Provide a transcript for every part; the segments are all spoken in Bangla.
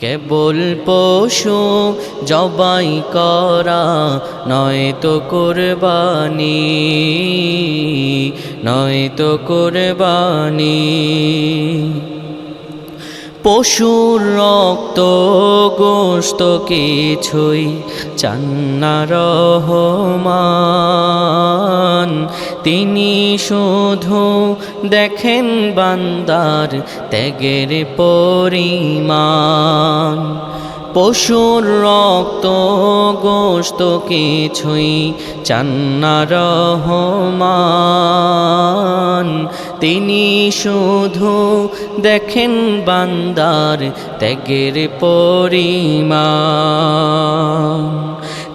কেবল পশু জবাই করা নয় তো কুরবানি, নয় তো কুরবানি। পশুর রক্ত গোশত কিছুই চান না রহমান, তিনি শুধু দেখেন বান্দার ত্যাগের পরিমাণ। পশুর রক্ত গোশত কিছুই চান না রহমান, তিনি শুধু দেখেন বান্দার ত্যাগের পরিমাণ।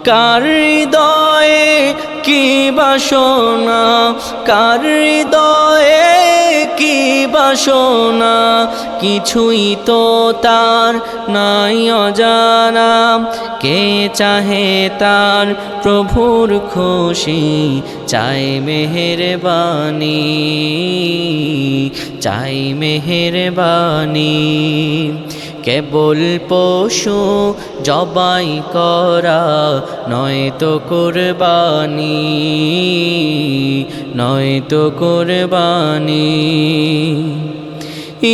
কার হৃদয়ে কি বাসনা, কার হৃদয়ে কি বাসনা, কিছুই তো তার নাই অজানা। কে চাহে তার প্রভুর খুশি, চাই মেহেরবানি, চাই মেহেরবানি। কেবল পশু জবাই করা নয় তো কুরবানি, নয় তো কুরবানি।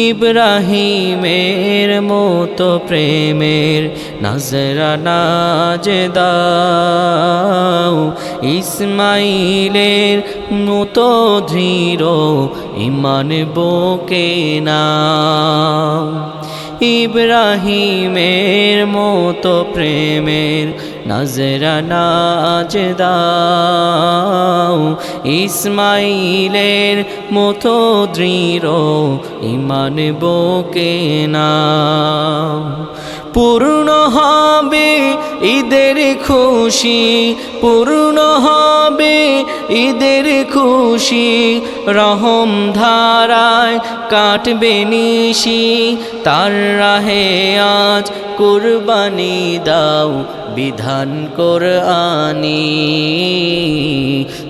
ইব্রাহিমের মতো প্রেমের নজরানা যে দাও, ইসমাইলের মতো দৃঢ় ঈমান বুকে নাও। ইব্রাহিমের মতো প্রেমের নজরানা যে দাও, ইসমাইলের মতো দৃঢ় ঈমান বুকে নাও। পূর্ণ হবে ঈদের খুশি, পূর্ণ হবে ঈদের খুশি, রহম ধারায় কাটবে নিশি। তার রাহে আজ কুরবানি দাও, বিধান কোরআনি,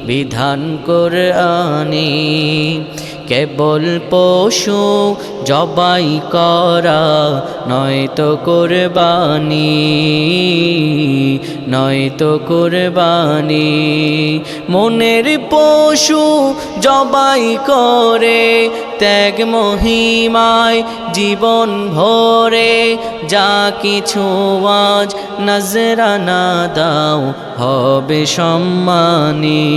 বিধান কোরআনি। কেবল পশু জবাই করা নয় তো কুরবানি, নয় তো কুরবানি। মনের পশু জবাই করে ত্যাগ মহিমায় জীবন ভরে, যা কিছু আজ নজরানা দাও হবে সম্মানী,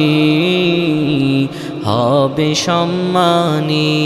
হবে সম্মানী।